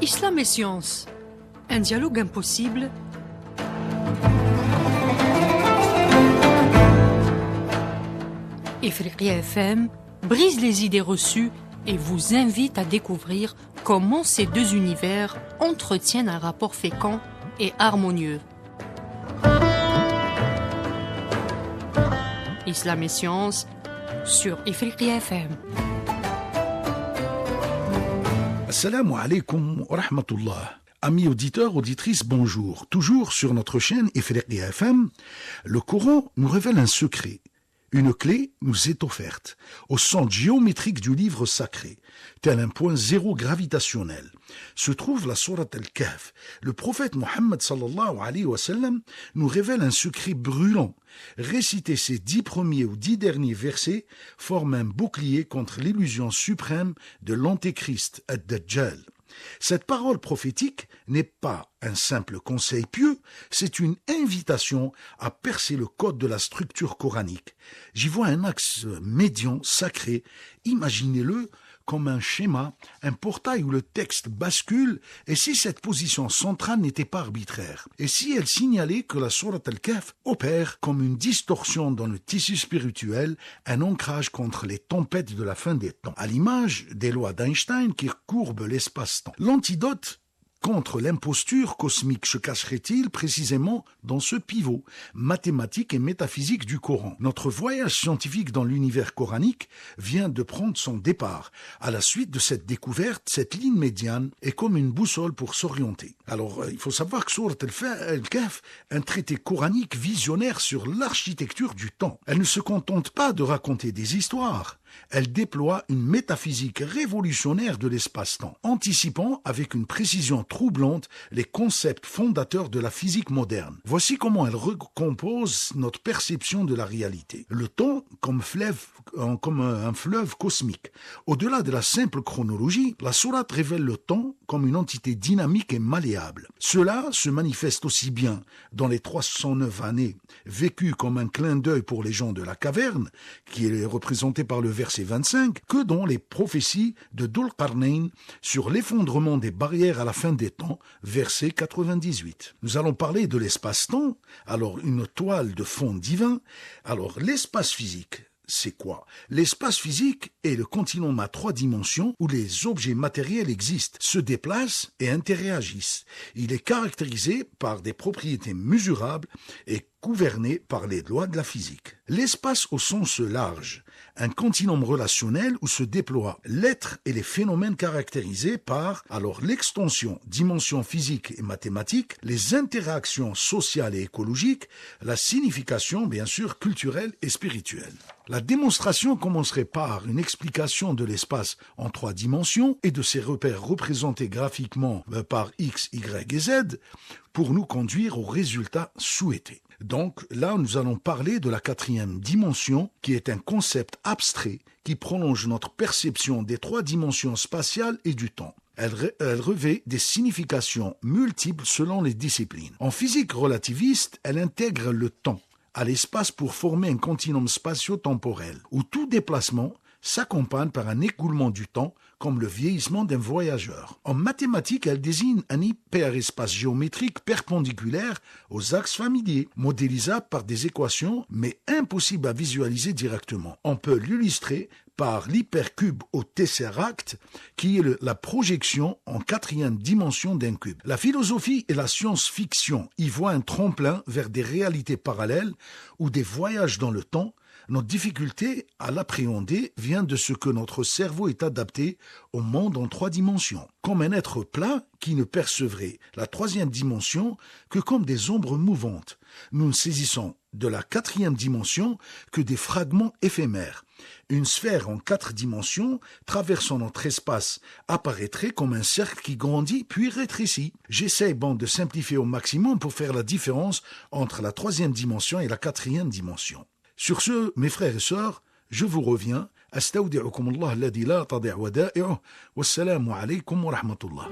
Islam et science, un dialogue impossible. Ifriqiya FM brise les idées reçues et vous invite à découvrir comment ces deux univers entretiennent un rapport fécond et harmonieux. Islam et science sur Ifriqiya FM. Assalamu alaikum wa rahmatullah. Amis auditeurs, auditrices, bonjour. Toujours sur notre chaîne Ifriqiya FM, le Coran nous révèle un secret. Une clé nous est offerte au centre géométrique du livre sacré, tel un point zéro gravitationnel. Se trouve la sourate Al-Kahf. Le prophète Mohammed sallallahu alayhi wa sallam nous révèle un secret brûlant. Réciter ces 10 premiers ou 10 derniers versets forme un bouclier contre l'illusion suprême de l'antéchrist, Ad-Dajjal. Cette parole prophétique n'est pas un simple conseil pieux, c'est une invitation à percer le code de la structure coranique. J'y vois un axe médian sacré, imaginez-le comme un schéma, un portail où le texte bascule, et si cette position centrale n'était pas arbitraire, et si elle signalait que la sourate Al-Kahf opère comme une distorsion dans le tissu spirituel, un ancrage contre les tempêtes de la fin des temps, à l'image des lois d'Einstein qui courbent l'espace-temps. L'antidote contre l'imposture cosmique se cacherait-il précisément dans ce pivot mathématique et métaphysique du Coran. Notre voyage scientifique dans l'univers coranique vient de prendre son départ. À la suite de cette découverte, cette ligne médiane est comme une boussole pour s'orienter. Alors, il faut savoir que Sourate Al-Kahf, un traité coranique visionnaire sur l'architecture du temps. Elle ne se contente pas de raconter des histoires. Elle déploie une métaphysique révolutionnaire de l'espace-temps, anticipant avec une précision troublante les concepts fondateurs de la physique moderne. Voici comment elle recompose notre perception de la réalité. Le temps comme un fleuve cosmique. Au-delà de la simple chronologie, la sourate révèle le temps comme une entité dynamique et malléable. Cela se manifeste aussi bien dans les 309 années vécues comme un clin d'œil pour les gens de la caverne, qui est représenté par le verset 25, que dans les prophéties de Dhul Qarnayn sur l'effondrement des barrières à la fin des temps, verset 98. Nous allons parler de l'espace-temps, alors une toile de fond divin. Alors l'espace physique, c'est quoi? L'espace physique est le continuum à 3 dimensions où les objets matériels existent, se déplacent et interagissent. Il est caractérisé par des propriétés mesurables et gouverné par les lois de la physique. L'espace au sens large, un continuum relationnel où se déploient l'être et les phénomènes caractérisés par l'extension, dimension physique et mathématique, les interactions sociales et écologiques, la signification bien sûr culturelle et spirituelle. La démonstration commencerait par une explication de l'espace en 3 dimensions et de ses repères représentés graphiquement par X, Y et Z pour nous conduire au résultat souhaité. Donc là, nous allons parler de la 4e dimension, qui est un concept abstrait qui prolonge notre perception des 3 dimensions spatiales et du temps. Elle revêt des significations multiples selon les disciplines. En physique relativiste, elle intègre le temps à l'espace pour former un continuum spatio-temporel, où tout déplacement s'accompagne par un écoulement du temps, comme le vieillissement d'un voyageur. En mathématiques, elle désigne un hyperespace géométrique perpendiculaire aux axes familiers, modélisable par des équations, mais impossible à visualiser directement. On peut l'illustrer par l'hypercube au tesseract, qui est la projection en 4e dimension d'un cube. La philosophie et la science-fiction y voient un tremplin vers des réalités parallèles ou des voyages dans le temps. Notre difficulté à l'appréhender vient de ce que notre cerveau est adapté au monde en 3 dimensions, comme un être plat qui ne percevrait la 3e dimension que comme des ombres mouvantes. Nous ne saisissons de la 4e dimension que des fragments éphémères. Une sphère en 4 dimensions traversant notre espace apparaîtrait comme un cercle qui grandit puis rétrécit. J'essaie de simplifier au maximum pour faire la différence entre la 3e dimension et la 4e dimension. Sur ce, mes frères et sœurs, je vous reviens. Astawdi'ukum Allah alladhi la tadi'u wada'i'uh. Wassalamu alaykum wa rahmatullah.